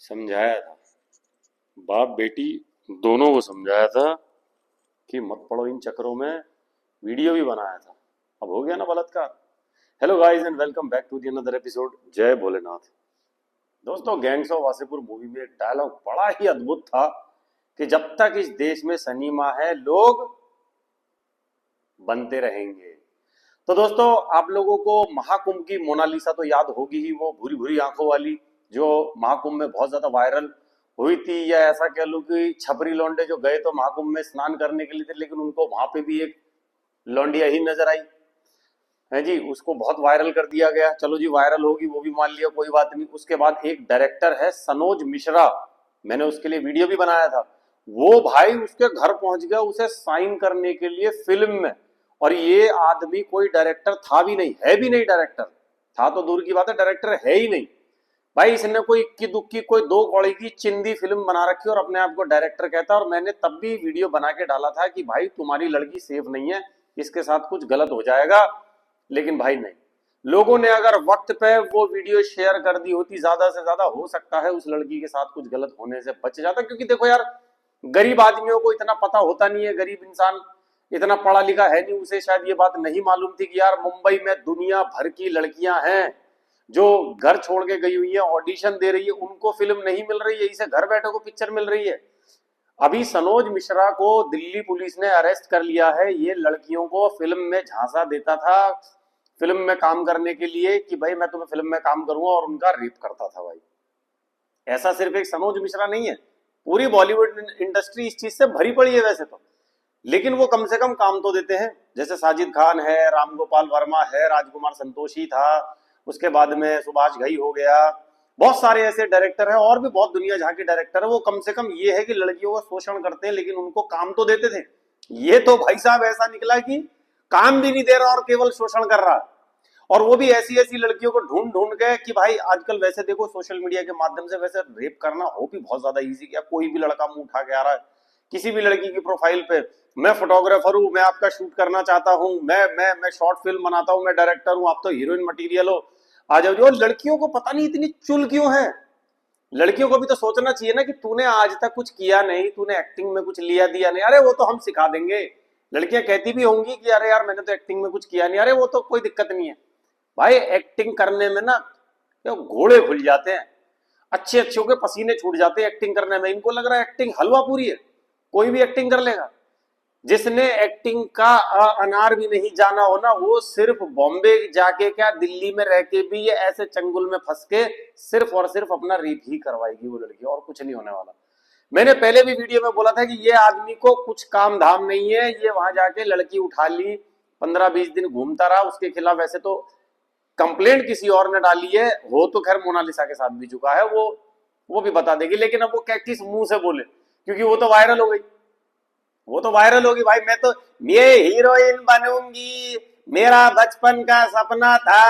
समझाया था। बाप बेटी दोनों को समझाया था कि मत पड़ो इन चक्करों में। वीडियो भी बनाया था। अब हो गया ना बलात्कार। Hello guys and welcome back to the another episode. जय भोलेनाथ। दोस्तों, गैंग्स ऑफ वासेपुर मूवी में एक डायलॉग बड़ा ही अद्भुत था कि जब तक इस देश में सनीमा है लोग बनते रहेंगे। तो दोस्तों, आप लोगों को महाकुंभ की मोनालिसा तो याद होगी ही, वो भूरी भूरी आंखों वाली जो महाकुंभ में बहुत ज्यादा वायरल हुई थी। या ऐसा कह लो कि छपरी लौंडे जो गए तो महाकुंभ में स्नान करने के लिए थे, लेकिन उनको वहां पे भी एक लौंडिया ही नजर आई है जी। उसको बहुत वायरल कर दिया गया। चलो जी, वायरल होगी वो भी मान लिया, कोई बात नहीं। उसके बाद एक डायरेक्टर है सनोज मिश्रा, मैंने उसके लिए वीडियो भी बनाया था। वो भाई उसके घर पहुंच गया उसे साइन करने के लिए फिल्म में। और ये आदमी कोई डायरेक्टर था भी नहीं, है भी नहीं डायरेक्टर। था तो दूर की बात है, डायरेक्टर है ही नहीं भाई। इसने कोई इक्की दुक्की कोई दो कौड़ी की चिंदी फिल्म बना रखी और अपने आप को डायरेक्टर कहता है। और मैंने तब भी वीडियो बना के डाला था कि भाई तुम्हारी लड़की सेफ नहीं है, इसके साथ कुछ गलत हो जाएगा। लेकिन भाई नहीं, लोगों ने अगर वक्त पे वो वीडियो शेयर कर दी होती, ज्यादा से ज्यादा हो सकता है उस लड़की के साथ कुछ गलत होने से बच जाता। क्योंकि देखो यार, गरीब आदमियों को इतना पता होता नहीं है, गरीब इंसान इतना पढ़ा लिखा है नहीं, उसे शायद ये बात नहीं मालूम थी कि यार मुंबई में दुनिया भर की लड़कियां हैं जो घर छोड़ के गई हुई है, ऑडिशन दे रही है, उनको फिल्म नहीं मिल रही है, इसे घर बैठे को पिक्चर मिल रही है। अभी सनोज मिश्रा को दिल्ली पुलिस ने अरेस्ट कर लिया है। ये लड़कियों को फिल्म में झांसा देता था फिल्म में काम करने के लिए कि भाई मैं तुम्हें फिल्म में काम करूंगा, और उनका रेप करता था भाई। ऐसा सिर्फ एक सनोज मिश्रा नहीं है, पूरी बॉलीवुड इंडस्ट्री इस चीज से भरी पड़ी है वैसे तो। लेकिन वो कम से कम काम तो देते हैं। जैसे साजिद खान है, राम गोपाल वर्मा है, राजकुमार संतोषी था, उसके बाद में सुभाष घई हो गया। बहुत सारे ऐसे डायरेक्टर हैं, और भी बहुत दुनिया जहाँ के डायरेक्टर है। वो कम से कम ये है कि लड़कियों का शोषण करते हैं, लेकिन उनको काम तो देते थे। ये तो भाई साहब ऐसा निकला कि काम भी नहीं दे रहा और केवल शोषण कर रहा। और वो भी ऐसी ऐसी लड़कियों को ढूंढ ढूंढ के कि भाई आजकल वैसे देखो सोशल मीडिया के माध्यम से वैसे रेप करना हो भी बहुत ज्यादा इजी किया। कोई भी लड़का मुंह उठा के आ रहा है किसी भी लड़की की प्रोफाइल पे, मैं फोटोग्राफर हूँ, मैं आपका शूट करना चाहता हूँ, मैं शॉर्ट फिल्म बनाता हूँ, मैं डायरेक्टर हूँ, आप तो हीरोइन मटेरियल हो, आ जाओ। जो लड़कियों को पता नहीं इतनी चुल क्यों है। लड़कियों को भी तो सोचना चाहिए ना कि तूने आज तक कुछ किया नहीं, तूने एक्टिंग में कुछ लिया दिया नहीं, अरे वो तो हम सिखा देंगे। लड़कियां कहती भी होंगी कि अरे यार मैंने तो एक्टिंग में कुछ किया नहीं, अरे वो तो कोई दिक्कत नहीं है। भाई एक्टिंग करने में ना तो घोड़े खुल जाते हैं, अच्छे अच्छे के पसीने छूट जाते हैं एक्टिंग करने में। इनको लग रहा है एक्टिंग हलवा पूरी है, कोई भी एक्टिंग कर लेगा। जिसने एक्टिंग का अनार भी नहीं जाना हो ना, वो सिर्फ बॉम्बे जाके क्या दिल्ली में रह के भी ये ऐसे चंगुल में फंस के सिर्फ और सिर्फ अपना रेप ही करवाएगी वो लड़की, और कुछ नहीं होने वाला। मैंने पहले भी वीडियो में बोला था कि ये आदमी को कुछ काम धाम नहीं है, ये वहां जाके लड़की उठा ली, 15-20 दिन घूमता रहा। उसके खिलाफ वैसे तो कंप्लेंट किसी और ने डाली है, हो तो खैर मोनालिसा के साथ भी चुका है, वो भी बता देगी। लेकिन अब वो क्या किस मुंह से बोले, क्योंकि वो तो वायरल हो गई, वो तो वायरल होगी भाई। मैं हीरोइन बनूंगी, मेरा बचपन का सपना था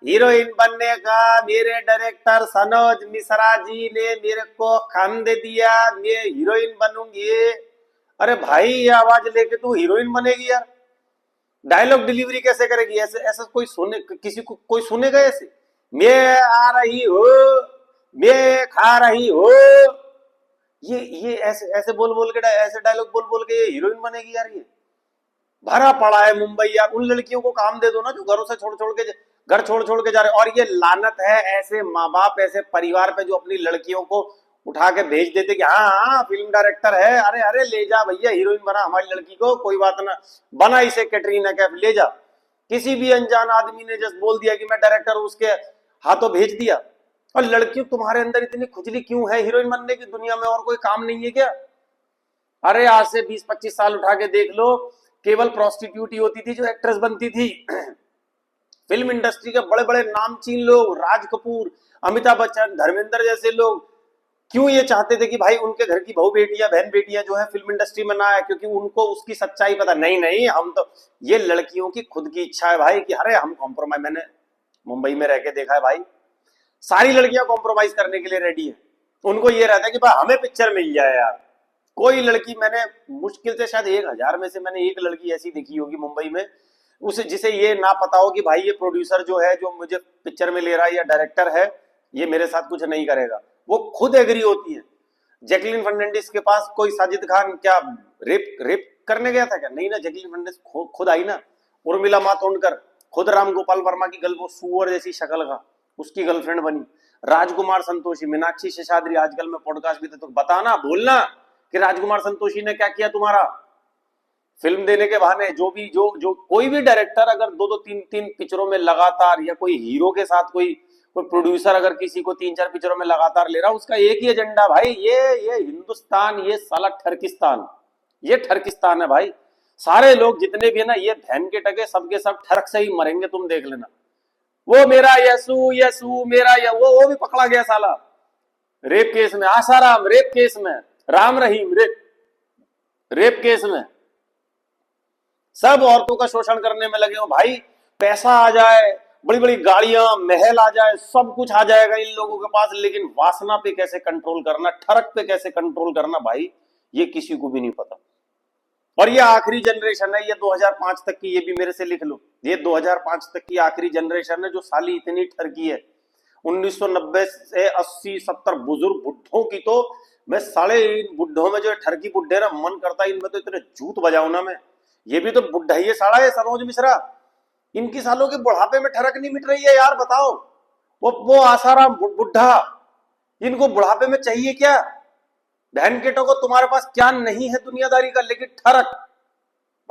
हीरोइन बनने का, मेरे डायरेक्टर सनोज मिश्रा जी ने मेरे को खंड दिया, मैं हीरोइन बनूंगी। अरे भाई, ये आवाज लेके तू हीरोइन बनेगी यार? डायलॉग डिलीवरी कैसे करेगी? ऐसे ऐसा कोई सुने, किसी को कोई सुनेगा ऐसे? मैं आ रही हूँ, मैं खा रही हूँ, ये ऐसे ऐसे बोल बोल के ऐसे डायलॉग बोल बोल के ये हीरोइन बनेगी यार? ये भरा पड़ा है मुंबई यार। उन लड़कियों को काम दे दो ना जो घरों से छोड़ छोड़ के घर छोड़ छोड़ के जा रहे। और ये लानत है ऐसे माँ बाप, ऐसे परिवार पे जो अपनी लड़कियों को उठा के भेज देते कि हाँ हाँ फिल्म डायरेक्टर है, अरे अरे ले जा भैया, हीरोइन बना हमारी लड़की को, कोई बात ना, बना इसे कैटरीना कैफ, ले जा। किसी भी अनजान आदमी ने जस्ट बोल दिया कि मैं डायरेक्टर हूं, उसके हाथों भेज दिया। और लड़कियों, तुम्हारे अंदर इतनी खुजली क्यों है हीरोइन बनने की? दुनिया में और कोई काम नहीं है क्या? अरे आज से 20-25 साल उठा के देख लो, केवल प्रोस्टिट्यूट ही होती थी जो एक्ट्रेस बनती थी। फिल्म इंडस्ट्री के बड़े बड़े नामचीन लोग, राज कपूर, अमिताभ बच्चन, धर्मेंद्र जैसे लोग, क्यों ये चाहते थे कि भाई उनके घर की बहू बेटियां, बहन बेटियां जो है फिल्म इंडस्ट्री में ना आए? क्योंकि उनको उसकी सच्चाई पता नहीं। नहीं, हम तो, ये लड़कियों की खुद की इच्छा है भाई कि अरे हम कॉम्प्रोमाइज, मैंने मुंबई में रह के देखा है भाई, सारी लड़कियां कॉम्प्रोमाइज करने के लिए रेडी है। उनको ये रहता है कि भाई हमें पिक्चर मिल जाए यार। कोई लड़की, मैंने मुश्किल से शायद 1000 में से मैंने एक लड़की ऐसी देखी होगी मुंबई में, उसे जिसे ये ना पता हो कि भाई ये प्रोड्यूसर जो है जो मुझे पिक्चर में ले रहा है या डायरेक्टर है, ये मेरे साथ कुछ नहीं करेगा। वो खुद एग्री होती है। जैकलीन फर्नांडिस के पास कोई साजिद खान क्या रेप करने गया था क्या? नहीं ना, जैकलीन फर्नांडिस खुद आई ना। उर्मिला मातोंडकर खुद राम गोपाल वर्मा की वो सुअर जैसी शक्ल का उसकी गर्लफ्रेंड बनी। राजकुमार संतोषी, मीनाक्षी शेषाद्री, आजकल में पॉडकास्ट भी थे तो बताना, बोलना कि राजकुमार संतोषी ने क्या किया तुम्हारा फिल्म देने के बहाने। जो कोई भी डायरेक्टर अगर दो तीन पिक्चरों में लगातार, या कोई हीरो के साथ कोई प्रोड्यूसर अगर किसी को 3-4 पिक्चरों में लगातार ले रहा, उसका एक ही एजेंडा भाई, ये हिंदुस्तान, ये साला ठरकिस्तान, ये ठरकिस्तान है भाई। सारे लोग जितने भी है ना, ये धैन के टके सबके सब ठरक से ही मरेंगे, तुम देख लेना। वो मेरा यसू यसू मेरा वो भी पकड़ा गया साला रेप केस में, आसाराम रेप केस में, राम रहीम रेप केस में। सब औरतों का शोषण करने में लगे हो भाई। पैसा आ जाए, बड़ी बड़ी गाड़ियां, महल आ जाए, सब कुछ आ जाएगा इन लोगों के पास, लेकिन वासना पे कैसे कंट्रोल करना, ठरक पे कैसे कंट्रोल करना भाई, ये किसी को भी नहीं पता। और ये आखिरी जनरेशन है, ये 2005 तक की, ये भी मेरे से लिख लो, ये 2005 तक की आखिरी जनरेशन है जो साली इतनी ठरकी है। 1990 से 80-70 बुजुर्ग बुढ़ों की तो मैं साले इन बुढ़ों में जो ठरकी बुढ़े ना, मन करता है इनमें तो इतने जूत बजाऊ ना मैं। ये भी तो बुढ़ा ही है साला है सनोज मिश्रा, इनकी सालों के बुढ़ापे में ठरक नहीं मिट रही है यार, बताओ। वो आसाराम बुढ़ा, इनको बुढ़ापे में चाहिए क्या? बहन केटो को तुम्हारे पास क्या नहीं है दुनियादारी का, लेकिन ठरक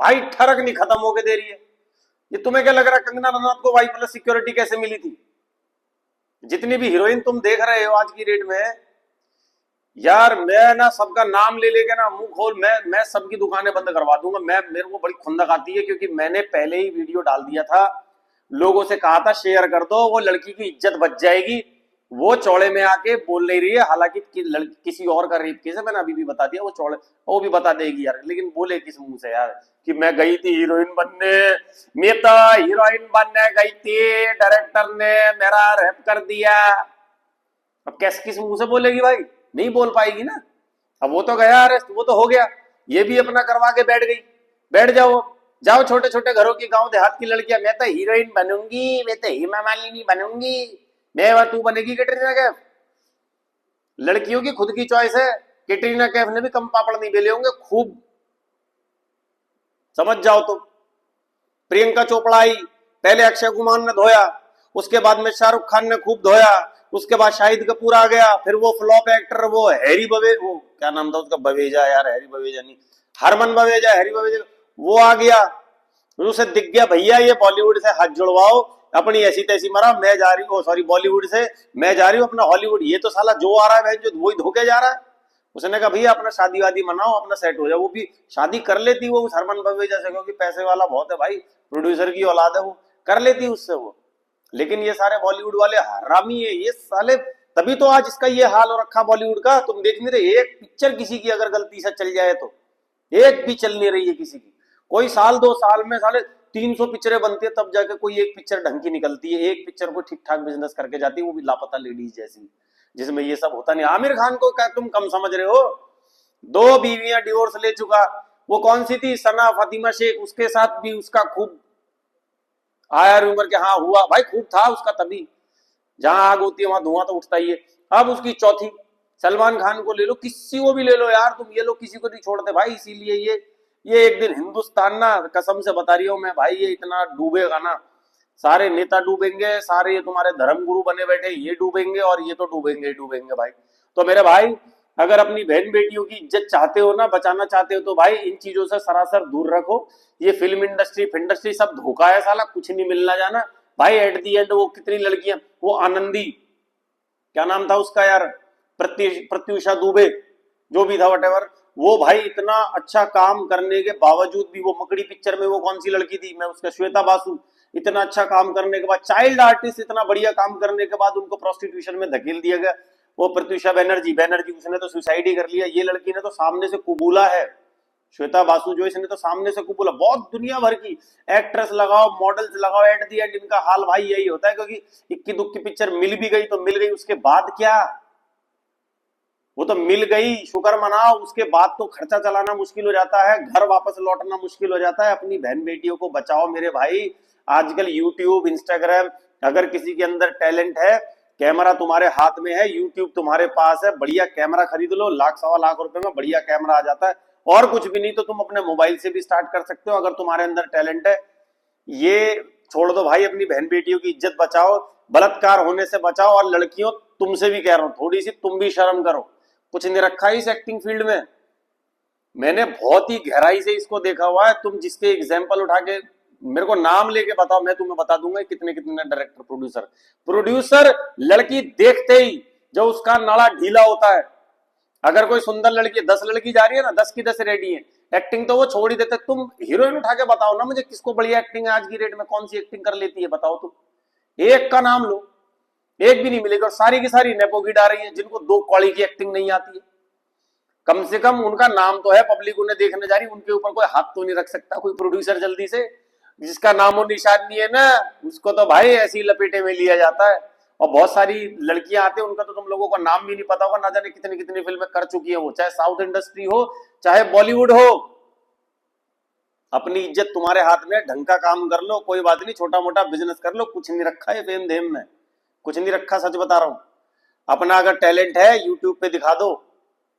भाई, ठरक नहीं खत्म होके दे रही है। ये तुम्हें क्या लग रहा है कंगना रनौत को वाई+ सिक्योरिटी कैसे मिली थी? जितनी भी हीरोइन तुम देख रहे हो आज की डेट में यार, मैं ना सबका नाम ले लेके ना मुंह खोल, मैं सबकी दुकानें बंद करवा दूंगा। मेरे को बड़ी खुंदक आती है, क्योंकि मैंने पहले ही वीडियो डाल दिया था, लोगों से कहा था शेयर कर दो, वो लड़की की इज्जत बच जाएगी। वो चौड़े में आके बोल नहीं रही है, हालांकि किसी और का रेप केस है, मैंने अभी भी बता दिया, वो भी बता देगी यार, लेकिन बोले किस मुंह से यार कि मैं गई थी हीरोइन बनने, मैं तो हीरोइन बनने गई थी, डायरेक्टर ने मेरा रेप कर दिया। अब कैसे किस मुंह से बोलेगी भाई? नहीं बोल पाएगी ना। अब वो तो गया अरेस्ट, वो तो हो गया, ये भी अपना करवा के बैठ गई। बैठ जाओ छोटे छोटे घरों की, गांव देहात की लड़कियां, मैं तो हीरोइन बनूंगी, मैं तो हेमा मालिनी बनूंगी, मैं तू बनेगी कैटरीना कैफ। लड़कियों की खुद की चॉइस है, कैटरीना कैफ ने भी कम पापड़ नहीं बेले होंगे, खूब समझ जाओ। तो प्रियंका चोपड़ा आई, पहले अक्षय कुमार ने धोया, उसके बाद में शाहरुख खान ने खूब धोया, उसके बाद शाहिद कपूर आ गया, फिर वो फ्लॉप एक्टर वो हैरी वो क्या नाम था उसका, बवेजा यार, हैरी बवेजा नहीं, हरमन बवेजा, हैरी बवेजा, वो आ गया। उसे दिख गया भैया ये बॉलीवुड से हाथ जुड़वाओ, अपनी ऐसी तैसी मरा, मैं जा रही हूँ, सॉरी बॉलीवुड से मैं जा रही हूँ अपना हॉलीवुड। ये तो साला जो आ रहा है जो वही धोके जा रहा है। उसने कहा भैया अपना शादी वादी मनाओ, अपना सेट हो जाए। वो भी शादी कर लेती वो हरमन बवेजा से, क्योंकि पैसे वाला बहुत है भाई, प्रोड्यूसर की औलाद है, वो कर लेती उससे वो। लेकिन ये सारे बॉलीवुड वाले हरामी है ये साले, तभी तो आज इसका ये हाल हो रखा बॉलीवुड का। तुम देख नहीं रहे, एक पिक्चर किसी की अगर गलती से चल जाए तो एक भी चल नहीं रही है किसी की। कोई साल 2 साल में साले 300 पिक्चरें बनती है, तब जाके कोई एक पिक्चर ढंग की निकलती है। एक पिक्चर को ठीक ठाक बिजनेस करके जाती है, वो भी लापता लेडीज जैसी, जिसमें ये सब होता नहीं। आमिर खान को क्या तुम कम समझ रहे हो? 2 बीवियां डिवोर्स ले चुका, वो कौन सी थी, सना फातिमा शेख, उसके साथ भी उसका खूब आया रूमर के, हाँ हुआ भाई, खूब था उसका, तभी जहां आग होती है वहां धुआं तो उठता ही है। अब उसकी चौथी, सलमान खान को ले लो, किसी को भी ले लो यार तुम, ये लोग किसी को नहीं छोड़ते भाई। इसीलिए ये एक दिन हिंदुस्तान ना, कसम से बता रही हूँ मैं भाई, ये इतना डूबेगा ना, सारे नेता डूबेंगे, सारे ये तुम्हारे धर्मगुरु बने बैठे ये डूबेंगे, और ये तो डूबेंगे ही डूबेंगे भाई। तो मेरे भाई अगर अपनी बहन बेटियों की इज्जत चाहते हो ना, बचाना चाहते हो, तो भाई इन चीजों से सरासर दूर रखो। ये फिल्म इंडस्ट्री सब धोखा है साला, कुछ नहीं मिलना जाना भाई। एट दी एंड वो कितनी लड़कियां, वो आनंदी, क्या नाम था उसका यार, प्रत्युषा दुबे, जो भी था वटेवर, वो भाई इतना अच्छा काम करने के बावजूद भी, वो मकड़ी पिक्चर में वो कौन सी लड़की थी, मैं उसका, श्वेता बासु, इतना अच्छा काम करने के बाद, चाइल्ड आर्टिस्ट इतना बढ़िया काम करने के बाद उनको प्रोस्टिट्यूशन में धकेल दिया गया। वो प्रत्युषा बैनर्जी उसने तो सुसाइड ही कर लिया। ये लड़की ने तो सामने से कबूला है, श्वेता बासु जो, इसने तो सामने से कबूला। बहुत दुनिया भर की एक्ट्रेस लगाओ, मॉडल्स लगाओ, एट दी एंड इनका हाल भाई यही होता है, क्योंकि इक्की दुक्की पिक्चर मिल भी गई तो मिल गई, उसके बाद क्या, वो तो मिल गई, शुक्र मनाओ, उसके बाद तो खर्चा चलाना मुश्किल हो जाता है, घर वापस लौटना मुश्किल हो जाता है। अपनी बहन बेटियों को बचाओ मेरे भाई। आजकल यूट्यूब, इंस्टाग्राम, अगर किसी के अंदर टैलेंट है कैमरा तुम्हारे हाथ में है, यूट्यूब तुम्हारे पास है, बढ़िया कैमरा खरीद लो, लाख सवा लाख रुपए में बढ़िया कैमरा आ जाता है। और कुछ भी नहीं तो तुम अपने मोबाइल से भी स्टार्ट कर सकते हो अगर तुम्हारे अंदर टैलेंट है। ये छोड़ दो भाई, अपनी बहन बेटियों की इज्जत बचाओ, बलात्कार होने से बचाओ। और लड़कियों, तुमसे भी कह रहा हूं, थोड़ी सी तुम भी शर्म करो। कुछ नहीं रखा है इस एक्टिंग फील्ड में। मैंने बहुत ही गहराई से इसको देखा हुआ है। तुम जिसके एग्जाम्पल उठा के मेरे को नाम लेके बताओ, मैं तुम्हें बता दूंगा कितने कितने डायरेक्टर, प्रोड्यूसर लड़की देखते ही जो उसका नाड़ा ढीला होता है। अगर कोई सुंदर लड़की, 10 लड़की जा रही है ना, 10 की 10 रेडी है, एक्टिंग तो वो छोड़ ही देते। तुम हीरोइन उठा के बताओ ना मुझे, किसको बढ़िया एक्टिंग है आज की रेट में, कौन सी एक्टिंग कर लेती है बताओ तुम। एक का नाम लो, एक भी नहीं मिलेगा। और सारी की सारी नेपो की आ रही है, जिनको 2 कौड़ी की एक्टिंग नहीं आती है। कम से कम उनका नाम तो है, पब्लिक उन्हें देखने जा रही, उनके ऊपर कोई हाथ तो नहीं रख सकता कोई प्रोड्यूसर जल्दी से। जिसका नामो निशान नहीं है ना, उसको तो भाई ऐसी लपेटे में लिया जाता है। और बहुत सारी लड़कियां आती है, उनका तो तुम लोगों को नाम भी नहीं पता होगा, ना जाने कितनी कितनी फिल्में कर चुकी है वो, चाहे साउथ इंडस्ट्री हो चाहे बॉलीवुड हो। अपनी इज्जत तुम्हारे हाथ में, ढंग का काम कर लो, कोई बात नहीं, छोटा मोटा बिजनेस कर लो, कुछ नहीं रखा है फेम धेम में, कुछ नहीं रखा, सच बता रहा हूं। अपना अगर टैलेंट है यूट्यूब पे दिखा दो,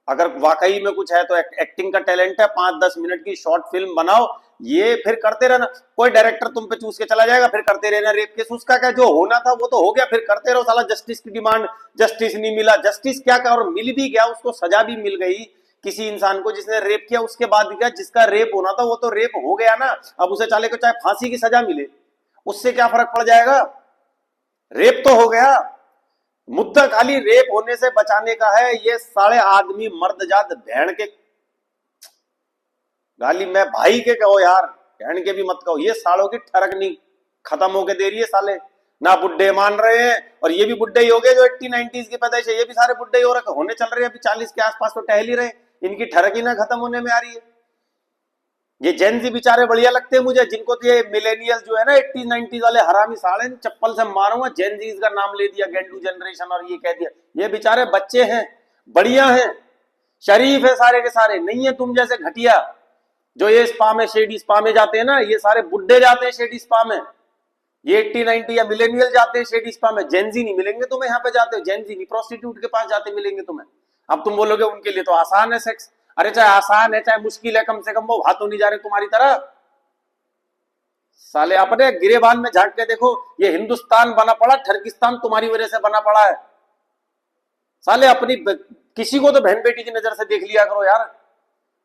अगर वाकई में कुछ है तो। एक्टिंग का टैलेंट है, 5-10 मिनट की शॉर्ट फिल्म बनाओ, ये फिर करते रहना। कोई डायरेक्टर तुम पे चूस के चला जाएगा, फिर करते रहना। रेप केस उसका क्या, जो होना था वो तो हो गया, फिर करते रहो। साला जस्टिस की डिमांड, जस्टिस नहीं मिला, जस्टिस क्या क्या, और मिल भी गया, उसको सजा भी मिल गई किसी इंसान को जिसने रेप किया। उसके बाद क्या, जिसका रेप होना था वो तो रेप हो गया ना, अब उसे चाले को चाहे फांसी की सजा मिले, उससे क्या फर्क पड़ जाएगा, रेप तो हो गया। मुद्दा खाली रेप होने से बचाने का है। ये सारे आदमी मर्द जात बहन के गाली, मैं भाई के कहो यार, बहन के भी मत कहो। ये सालों की ठरक नहीं खत्म होके दे रही है साले, ना बुड्ढे मान रहे हैं। और ये भी बुड्ढे ही हो गए जो 80-90s की पैदाइश है, ये भी सारे बुड्ढे ही हो रखे, होने चल रहे हैं अभी 40 के आसपास तो टहल ही रहे। इनकी ठरक ही ना खत्म होने में आ रही है। ये जेनजी बेचारे बढ़िया लगते हैं मुझे, जिनको तो ये मिलेनियल जो है ना 80-90s वाले हरामी साले, चप्पल से मारूंगा। जेनजीज का नाम ले दिया, गेंडू जनरेशन, और ये कह दिया। ये बेचारे बच्चे हैं, बढ़िया हैं, शरीफ है सारे के सारे, नहीं है तुम जैसे घटिया जो ये स्पा में, शेडी स्पा में जाते हैं ना। ये सारे बुड्ढे जाते हैं शेडी स्पा में, ये 80-90 या मिलेनियल जाते हैं शेडी स्पा में। जेनजी नहीं मिलेंगे तुम्हें यहाँ पे जाते, जेनजी नहीं, प्रोस्टिट्यूट के पास जाते मिलेंगे तुम्हें। अब तुम बोलोगे उनके लिए तो आसान है सेक्स, अरे चाहे आसान है चाहे मुश्किल है, कम से कम वो हाथों नहीं जा रहे तुम्हारी तरह। साले अपने गिरेबान में झांक के देखो, ये हिंदुस्तान बना पड़ा, ठरकिस्तान तुम्हारी वजह से बना पड़ा है। साले अपनी किसी को तो बहन बेटी की नजर से देख लिया करो यार।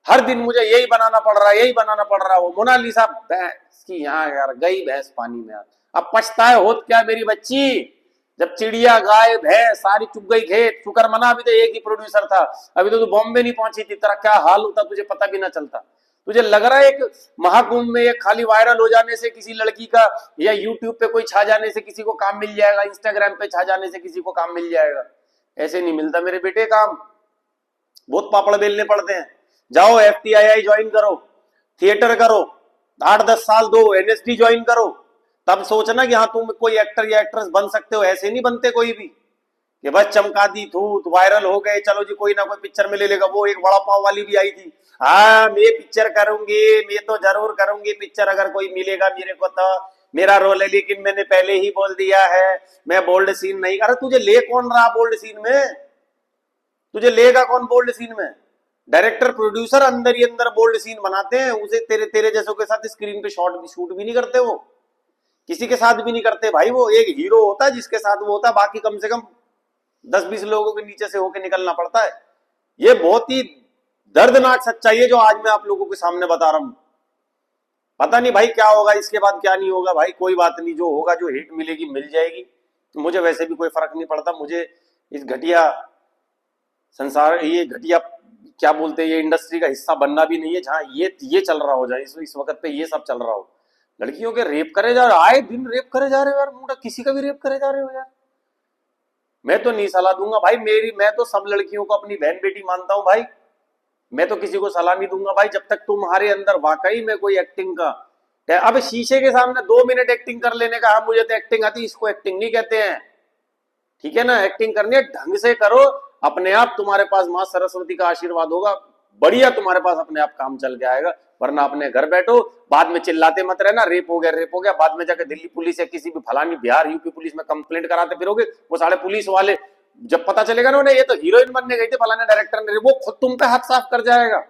हर दिन मुझे यही बनाना पड़ रहा है, यही बनाना पड़ रहा है। वो मोनालिसा भैंस की यहाँ यार गई भैंस पानी में यार। अब पछताए होत क्या मेरी बच्ची, जब चिड़िया गाय भैंस सारी चुग गई खेत। शुक्र मना अभी तो एक ही प्रोड्यूसर था, अभी तो तू बॉम्बे नहीं पहुंची थी, तेरा क्या हाल होता तुझे पता भी ना चलता। तुझे लग रहा है एक महाकुंभ में एक खाली वायरल हो जाने से किसी लड़की का, या यूट्यूब पे कोई छा जाने से किसी को काम मिल जाएगा, इंस्टाग्राम पे छा जाने से किसी को काम मिल जाएगा? ऐसे नहीं मिलता मेरे बेटे काम, बहुत पापड़ बेलने पड़ते हैं। जाओ FTII ज्वाइन करो, थिएटर करो, 8-10 साल दो, NSD ज्वाइन करो, तब सोचना कि हाँ तुम कोई एक्टर या एक्ट्रेस बन सकते हो। ऐसे नहीं बनते कोई भी कि बस चमका दी थूत, वायरल हो गए, चलो जी कोई ना कोई पिक्चर में ले लेगा। वो एक वड़ा पाव वाली भी आई थी, हाँ मैं पिक्चर करूंगी, मैं तो जरूर करूंगी पिक्चर, अगर कोई मिलेगा मेरे को तो, मेरा रोल है, लेकिन मैंने पहले ही बोल दिया है मैं बोल्ड सीन नहीं। अरे तुझे ले कौन रहा बोल्ड सीन में, तुझे लेगा कौन बोल्ड सीन में? डायरेक्टर प्रोड्यूसर अंदर ही अंदर बोल्ड सीन बनाते हैं, उसे तेरे जैसों के साथ स्क्रीन पे शूट भी नहीं करते, वो किसी के साथ भी नहीं करते भाई। वो एक हीरो होता है जिसके साथ वो होता है, बाकी कम से कम 10-20 लोगों के नीचे से होके निकलना पड़ता है। ये बहुत ही दर्दनाक सच्चाई है जो आज मैं आप लोगों के सामने बता रहा हूं। पता नहीं भाई क्या होगा इसके बाद, क्या नहीं होगा भाई, कोई बात नहीं, जो होगा, जो हिट मिलेगी मिल जाएगी। मुझे वैसे भी कोई फर्क नहीं पड़ता, मुझे इस घटिया संसार, ये घटिया क्या बोलते हैं, ये इंडस्ट्री का हिस्सा बनना भी नहीं है जहां ये चल रहा हो जाए, इस वक्त पे ये सब चल रहा हो। लड़कियों के रेप करे जा रहे, आए दिन रेप करे जा रहे हो यार, मुंडा किसी का भी रेप करे जा रहे हो यार। मैं तो नहीं सलाह दूंगा भाई, मैं तो सब लड़कियों को अपनी बहन बेटी मानता हूं भाई। मैं तो किसी को सलाह नहीं दूंगा भाई जब तक तुम्हारे अंदर वाकई में कोई एक्टिंग का, अब शीशे के सामने 2 मिनट एक्टिंग कर लेने का, हाँ मुझे तो एक्टिंग आती, इसको एक्टिंग नहीं कहते हैं, ठीक है ना। एक्टिंग करनी है ढंग से करो, अपने आप तुम्हारे पास माँ सरस्वती का आशीर्वाद होगा। बढ़िया तुम्हारे पास अपने आप काम चल के आएगा। वरना अपने घर बैठो, बाद में चिल्लाते मत रहना रेप हो गया, बाद में जाकर दिल्ली पुलिस या किसी भी फलानी बिहार यूपी पुलिस में कंप्लेंट कराते फिरोगे। वो सारे पुलिस वाले जब पता चलेगा ना उन्हें ये तो हीरोइन बनने गई थी फलाने डायरेक्टर ने, वो खुद तुम पे हाथ साफ कर जाएगा।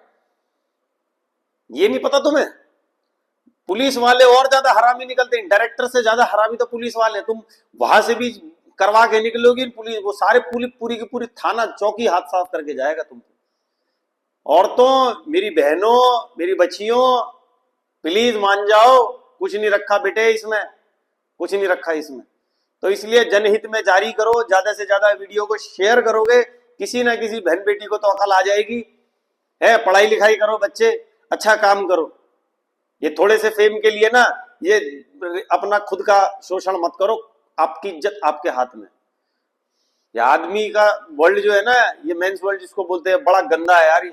ये नहीं पता तुम्हें? पुलिस वाले और ज्यादा हरामी निकलते हैं, डायरेक्टर से ज्यादा हरामी तो पुलिस वाले। तुम वहां से भी करवा के निकलोगी पुलिस, वो सारे पुलिस पूरी की पूरी थाना चौकी हाथ साफ करके जाएगा तुम। औरतों, मेरी बहनों, मेरी बच्चियों, प्लीज मान जाओ, कुछ नहीं रखा बेटे इसमें, कुछ नहीं रखा इसमें। तो इसलिए जनहित में जारी करो, ज्यादा से ज्यादा वीडियो को शेयर करोगे, किसी ना किसी बहन बेटी को तो अकल आ जाएगी। है, पढ़ाई लिखाई करो बच्चे, अच्छा काम करो। ये थोड़े से फेम के लिए ना ये अपना खुद का शोषण मत करो, आपकी इज्जत आपके हाथ में। ये आदमी का वर्ल्ड जो है ना, ये मेंस वर्ल्ड जिसको बोलते हैं, बड़ा गंदा है यार।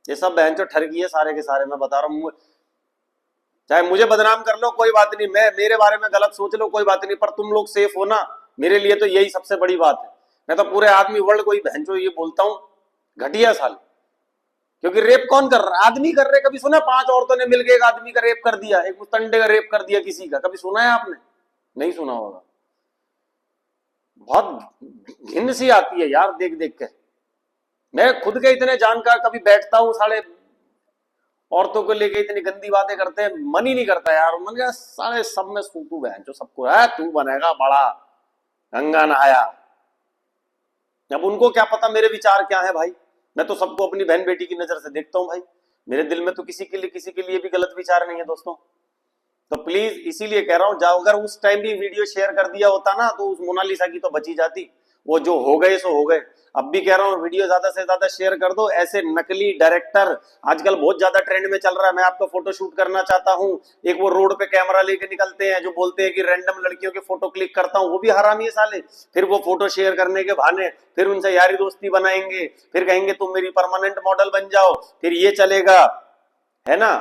ये सब बहन जो ठरकी है सारे के सारे, मैं बता रहा हूँ। चाहे मुझे बदनाम कर लो कोई बात नहीं, मैं मेरे बारे में गलत सोच लो कोई बात नहीं, पर तुम लोग सेफ हो ना, मेरे लिए तो यही सबसे बड़ी बात है। मैं तो पूरे आदमी वर्ल्ड को ही बहन जो ये बोलता हूँ, घटिया साल। क्योंकि रेप कौन कर रहा है? आदमी कर रहे। कभी सुना 5 औरतों ने मिलकर एक आदमी का रेप कर दिया, एक मुस्तंडे का रेप कर दिया किसी का? कभी सुना है आपने? नहीं सुना होगा। बहुत घिन सी आती है यार देख देख के। मैं खुद के इतने जानकार कभी बैठता हूँ, साले औरतों को लेके इतनी गंदी बातें करते हैं, मन ही नहीं करता यार। मन क्या साले सब में सूतू बहन जो सबको है, तू बनेगा बड़ा, गंगा नहाया। अब उनको क्या पता मेरे विचार क्या है भाई। मैं तो सबको अपनी बहन बेटी की नजर से देखता हूँ भाई। मेरे दिल में तो किसी के लिए भी गलत विचार नहीं है दोस्तों। तो प्लीज इसीलिए कह रहा हूं, जाओ अगर उस टाइम भी वीडियो शेयर कर दिया होता ना, तो उस मोनालिसा की तो बची जाती। वो जो हो गए सो हो गए। अब भी कह रहा हूँ, वीडियो ज्यादा से ज्यादा शेयर कर दो। ऐसे नकली डायरेक्टर आजकल बहुत ज्यादा ट्रेंड में चल रहा है। मैं आपका फोटो शूट करना चाहता हूँ, एक वो रोड पे कैमरा लेके निकलते हैं जो बोलते हैं कि रैंडम लड़कियों के फोटो क्लिक करता हूँ, वो भी हरामी है साले। फिर वो फोटो शेयर करने के बहाने फिर उनसे यारी दोस्ती बनाएंगे, फिर कहेंगे तुम मेरी परमानेंट मॉडल बन जाओ, फिर ये चलेगा, है ना।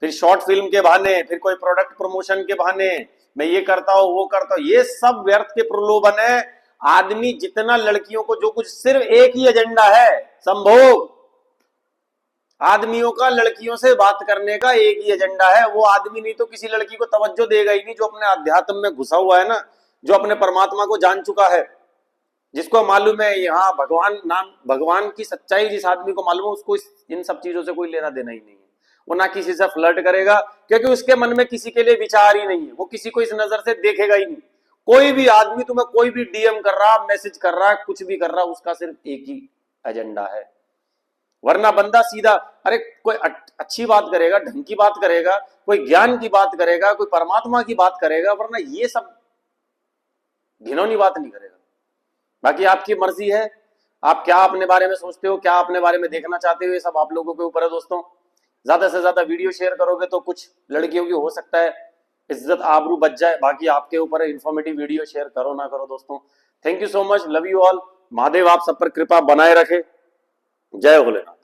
फिर शॉर्ट फिल्म के बहाने, फिर कोई प्रोडक्ट प्रमोशन के बहाने, मैं ये करता हूं वो करता हूं। ये सब व्यर्थ के प्रलोभन है। आदमी जितना लड़कियों को जो कुछ, सिर्फ एक ही एजेंडा है, संभोग। आदमियों का लड़कियों से बात करने का एक ही एजेंडा है। वो आदमी नहीं तो किसी लड़की को तवज्जो देगा ही नहीं, जो अपने अध्यात्म में घुसा हुआ है ना, जो अपने परमात्मा को जान चुका है, जिसको मालूम है यहाँ भगवान की सच्चाई जिस आदमी को मालूम है, उसको इन सब चीजों से कोई लेना देना ही नहीं है। वो ना किसी से फ्लर्ट करेगा, क्योंकि उसके मन में किसी के लिए विचार ही नहीं है। वो किसी को इस नजर से देखेगा ही नहीं। कोई भी आदमी तुम्हें कोई भी डीएम कर रहा, मैसेज कर रहा, कुछ भी कर रहा, उसका सिर्फ एक ही एजेंडा है। वरना बंदा सीधा, अरे कोई अच्छी बात करेगा, ढंग की बात करेगा, कोई ज्ञान की बात करेगा, कोई परमात्मा की बात करेगा, वरना ये सब घिनौनी बात नहीं करेगा। बाकी आपकी मर्जी है, आप क्या अपने बारे में सोचते हो, क्या अपने बारे में देखना चाहते हो, ये सब आप लोगों के ऊपर है दोस्तों। ज्यादा से ज्यादा वीडियो शेयर करोगे तो कुछ लड़कियों की हो सकता है इज्जत आबरू बच जाए, बाकी आपके ऊपर है। इन्फॉर्मेटिव वीडियो शेयर करो ना करो दोस्तों। Thank you so much, love you all. Mahadev आप सब पर कृपा बनाए रखे। जय भोलेनाथ।